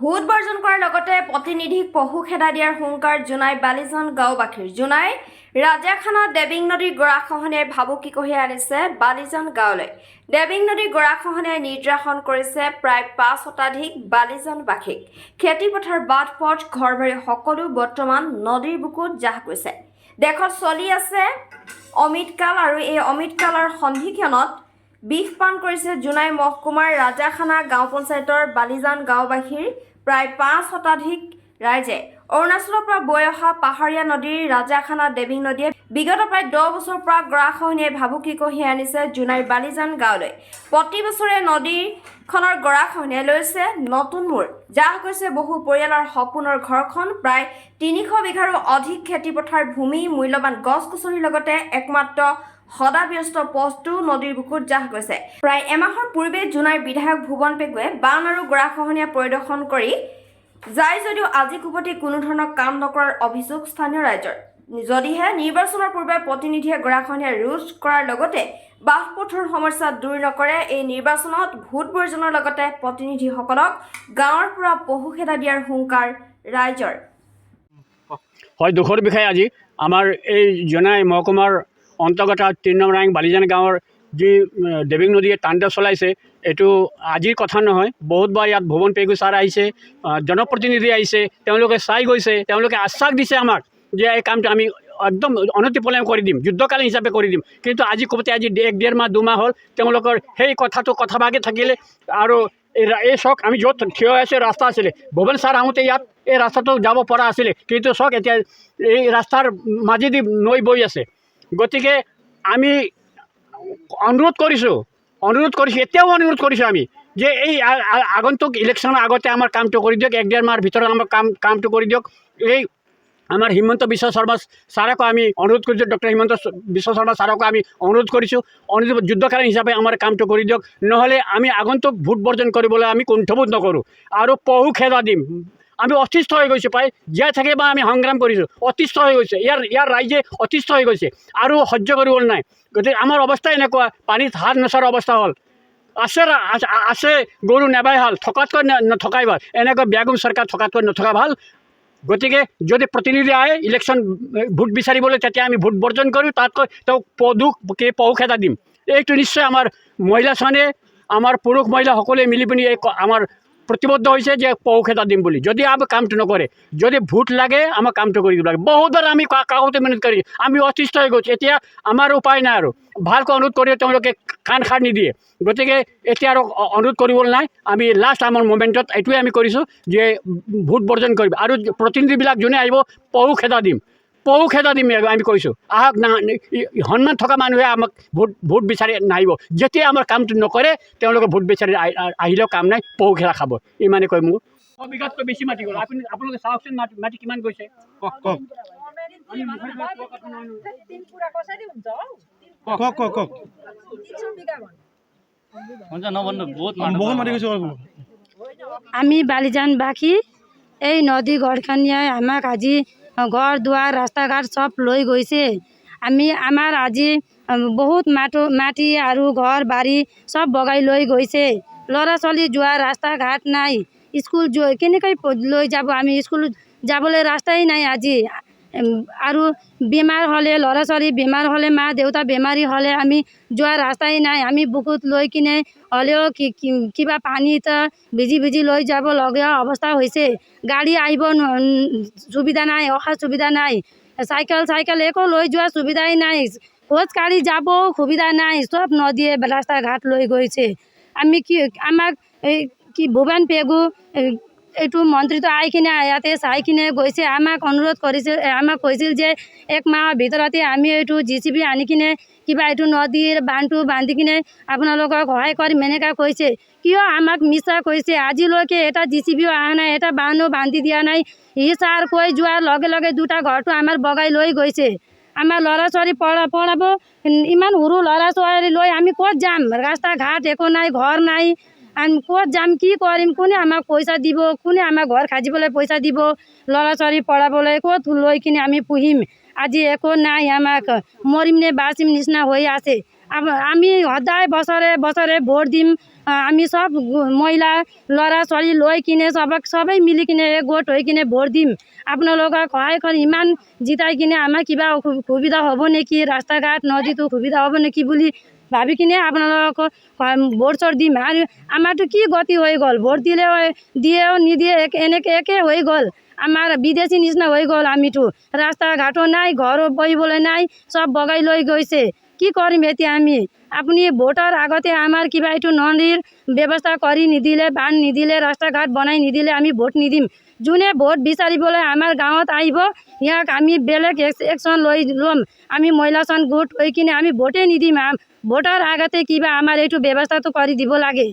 Vote বৰ্জন কৰাৰ লগতে প্ৰতিনিধিক পহু খেদা দিয়াৰ হুংকাৰ জোনাই বালিজান গাঁওবাসীৰ। জোনাই ৰাজাখানা দেবিং নদীৰ গৰাখহনীয়াই ভাবুকি কঢ়িয়াই আনিছে বালিজান গাঁৱলৈ। দেবিং নদীৰ গৰাখহনীয়াই নিৰ্যাতন কৰিছে প্ৰায় 5 শতাধিক বালিজানবাসীক। খেতিপথাৰ বাট পথ ঘৰবাৰী সকলো বৰ্তমান নদীৰ বুকুত জাহ গৈছে। দেশত চলি আছে অমৃতকাল আৰু এই অমৃতকালৰ সন্ধিক্ষণত বিষ পান কৰিছে জোনাই মহকুমাৰ ৰাজাখানা গাঁও পঞ্চায়তৰ বালিজান গাঁওবাসীৰ প্ৰায় 5 শতাধিক ৰাইজে। অৰুণাচলৰ পৰা বৈ অহা পাহাৰীয়া নদীৰ ৰাজাখানা দেবিং নদীয়ে বিগত প্ৰায় 10 বছৰৰ পৰা গৰাখহনীয়াই ভাবুকি কঢ়িয়াই আনিছে জোনাইৰ বালিজান গাঁৱলৈ। প্ৰতি বছৰে নদীখনৰ গৰাখহনীয়াই লৈছে নতুন মূৰ। জাহ গৈছে বহু পৰিয়ালৰ সপোনৰ ঘৰখন। প্ৰায় 300 বিঘাৰো অধিক খেতিপথাৰ ভূমি, মূল্যৱান গছ-গছনিৰ লগতে একমাত্ৰ সদাব্যস্ত পথটো নদীৰ বুকুত জাহ গৈছে। প্ৰায় এমাহৰ পূৰ্বে জোনাইৰ বিধায়ক ভুৱন পেগুৱে বান আৰু গৰাখহনীয়া পৰিদৰ্শন কৰি যায় যদিও আজি কুপতি কোনো ধৰণৰ কাম নকৰাৰ অভিযোগ স্থানীয় ৰাইজৰ। যদিহে নিৰ্বাচনৰ পূৰ্বে প্ৰতিনিধিয়ে গৰাখহনীয়া ৰোধ কৰাৰ লগতে বাট-পথৰ সমস্যা দূৰ নকৰে, এই নিৰ্বাচনত ভোট বৰ্জনৰ লগতে প্ৰতিনিধিসকলক গাঁৱৰ পৰা পহু খেদা দিয়াৰ হুংকাৰ ৰাইজৰ। হয়, দুখৰ বিষয়ে আজি আমাৰ এই জোনাই মহকুমাৰ অন্তৰ্গত 3 নম্বৰ ৰাইং বালিজান গাঁৱৰ যি দেবিং নদীয়ে তাণ্ডৱ চলাইছে, এইটো আজিৰ কথা নহয়। বহুতবাৰ ইয়াত ভুৱন পেগু ছাৰ আহিছে, জনপ্ৰতিনিধি আহিছে, তেওঁলোকে চাই গৈছে, তেওঁলোকে আশ্বাস দিছে আমাক যে এই কামটো আমি একদম অনতিপলম কৰি দিম, যুদ্ধকালীন হিচাপে কৰি দিম। কিন্তু আজি ক'বতে আজি 1-1.5 মাহ 2 মাহ হ'ল তেওঁলোকৰ সেই কথাভাগে থাকিলে। আৰু এই চক আমি য'ত থিয় হৈ আছোঁ ৰাস্তা আছিলে, ভুৱন ছাৰ আহোঁতে ইয়াত এই ৰাস্তাটো যাব পৰা আছিলে, কিন্তু চক এতিয়া এই ৰাস্তাৰ মাজেদি নৈ বৈ আছে। গতিকে আমি অনুৰোধ কৰিছোঁ, এতিয়াও অনুৰোধ কৰিছোঁ আমি যে এই আগন্তুক ইলেকশ্যনৰ আগতে আমাৰ কামটো কৰি দিয়ক, 1-1.5 মাহৰ ভিতৰত আমাৰ কামটো কৰি দিয়ক। এই আমাৰ হিমন্ত বিশ্ব শৰ্মা ছাৰকো আমি অনুৰোধ কৰিছোঁ, ডক্টৰ হিমন্ত বিশ্ব শৰ্মা ছাৰকো আমি অনুৰোধ কৰিছোঁ, যুদ্ধকালীন হিচাপে আমাৰ কামটো কৰি দিয়ক। নহ'লে আমি আগন্তুক ভোট বৰ্জন কৰিবলৈ আমি কুণ্ঠবোধ নকৰোঁ আৰু পহু খেদা দিম। আমি অতিষ্ঠ হৈ গৈছোঁ, প্ৰায় জীয়াই থাকে বা আমি সংগ্ৰাম কৰিছোঁ, অতিষ্ঠ হৈ গৈছে, ইয়াৰ ৰাইজে অতিষ্ঠ হৈ গৈছে আৰু সহ্য কৰিবলৈ নাই। গতিকে আমাৰ অৱস্থা এনেকুৱা, পানীত হাত নচৰা অৱস্থা হ'ল। আছে গৰু নেবাই ভাল, থকাতকৈ নথকাই ভাল। এনেকৈ বেয়াগুম চৰকাৰ থকাতকৈ নথকা ভাল। গতিকে যদি প্ৰতিনিধি আহে ইলেকশ্যন ভোট বিচাৰিবলৈ, তেতিয়া আমি ভোট বৰ্জন কৰোঁ, তাতকৈ তেওঁক পহু খেদা দিম। এইটো নিশ্চয় আমাৰ মহিলা চানে, আমাৰ পুৰুষ মহিলা সকলোৱে মিলি পিনি এই আমাৰ প্ৰতিবদ্ধ হৈছে যে পহু খেদা দিম বুলি। যদি আমি কামটো নকৰে, যদি ভোট লাগে আমাক কামটো কৰি দিব লাগে। বহুতবাৰ আমি কাকতে মেহনত কৰি আমি অতিষ্ঠ হৈ গৈছোঁ। এতিয়া আমাৰ উপায় নাই আৰু ভালকৈ অনুৰোধ কৰি তেওঁলোকে কাণ সাৰ নিদিয়ে। গতিকে এতিয়া আৰু অনুৰোধ কৰিবলৈ নাই। আমি লাষ্ট আমাৰ মুভমেণ্টত এইটোৱে আমি কৰিছোঁ যে ভোট বৰ্জন কৰিম আৰু প্ৰতিনিধিবিলাক যোনে আহিব পহু খেদা দিম আমি কৈছোঁ। আহক না, সন্মান থকা মানুহে আমাক ভোট বিচাৰি নাহিব। যেতিয়া আমাৰ কামটো নকৰে তেওঁলোকে ভোট বিচাৰি আহিলেও কাম নাই, পহু খেদা খাব। ইমানে কৈ মোৰ 100 বিঘাতকৈ বেছি মাটি গ'ল। আপোনালোকে চাওকচোন মাটি কিমান গৈছে। কওক। আমি বালিজানবাসী, এই নদী গৰাখহনীয়াই আমাক আজি ঘৰ দুৱাৰ ৰাস্তা ঘাট চব লৈ গৈছে। আমাৰ আজি বহুত মাটি আৰু ঘৰ বাৰী চব বগাই লৈ গৈছে। ল'ৰা ছোৱালী যোৱাৰ ৰাস্তা ঘাট নাই, স্কুল কেনেকৈ লৈ যাব, আমি স্কুল যাবলৈ ৰাস্তাই নাই আজি। আৰু বেমাৰ হ'লে ল'ৰা ছোৱালী বেমাৰ হ'লে, মা দেউতা বেমাৰী হ'লে আমি যোৱাৰ ৰাস্তাই নাই। আমি বুকুত লৈ কিনে হ'লেও কিবা পানীত ভিজি লৈ যাব লগীয়া অৱস্থা হৈছে। গাড়ী আহিব সুবিধা নাই, অহাৰ সুবিধা নাই, চাইকেল একো লৈ যোৱাৰ সুবিধাই নাই, খোজকাঢ়ি যাব সুবিধা নাই, চব নদীয়ে ৰাস্তা ঘাট লৈ গৈছে। আমাক ভুৱন পেগু এইটো মন্ত্ৰীটো আহি কিনে ইয়াতে চাই কিনে গৈছে। আমাক অনুৰোধ কৰিছিল, আমাক কৈছিল যে 1 মাহৰ ভিতৰতে আমি এইটো JCB আনি কিনে কিবা এইটো নদীৰ বান্ধটো বান্ধি কিনে আপোনালোকক সহায় কৰিম এনেকৈ কৈছে। কিয় আমাক মিছা কৈছে? আজিলৈকে এটা JCBও অহা নাই, এটা বান্ধো বান্ধি দিয়া নাই। সি ছাৰ কৈ যোৱাৰ লগে লগে 2টা ঘৰটো আমাৰ বগাই লৈ গৈছে। আমাৰ ল'ৰা ছোৱালী পঢ়াব, ইমান সৰু ল'ৰা ছোৱালী লৈ আমি ক'ত যাম? ৰাস্তা ঘাট একো নাই, ঘৰ নাই, আমি ক'ত যাম, কি কৰিম? কোনে আমাক পইচা দিব? কোনে আমাক ঘৰ সাজিবলৈ পইচা দিব? ল'ৰা ছোৱালী পঢ়াবলৈ ক'ত লৈ কিনে আমি পুহিম? আজি একো নাই, আমাক মৰিম নে বাচিম নিচিনা হৈ আছে। আমি সদায় বছৰে ভোট দিম, আমি চব মহিলা ল'ৰা ছোৱালী লৈ কিনে সবাই মিলি কিনে গোট হৈ কিনে ভোট দিম আপোনালোকক সহায় কৰি ইমান জিতাই কিনে আমাৰ কিবা সুবিধা হ'ব নেকি ৰাস্তা ঘাট নদীটো সুবিধা হ'ব নেকি বুলি ভাবি কিনে আপোনালোকক ভোট চোট দিম আৰু আমাৰতো কি গতি হৈ গ'ল ভোট দিয়েও নিদিয়ে একে হৈ গ'ল আমাৰ বিদেশী নিচিনা হৈ গ'ল আমিতো ৰাস্তা ঘাটো নাই ঘৰ বহিবলৈ নাই চব বগাই লৈ গৈছে কি কৰিম এতিয়া আমি আপুনি ভোটৰ আগতে আমাৰ কিবা এইটো নদীৰ ব্যৱস্থা কৰি নিদিলে বান্ধ নিদিলে ৰাস্তা ঘাট বনাই নিদিলে আমি ভোট নিদিম যোনে ভোট বিচাৰিবলৈ আমাৰ গাঁৱত আহিব ইয়াক আমি বেলেগ একশ্যন ল'ম আমি মহিলাজন গোট হৈ কিনে আমি ভোটে নিদিম ভোটৰ আগতে কিবা আমাৰ এইটো ব্যৱস্থাটো কৰি দিব লাগে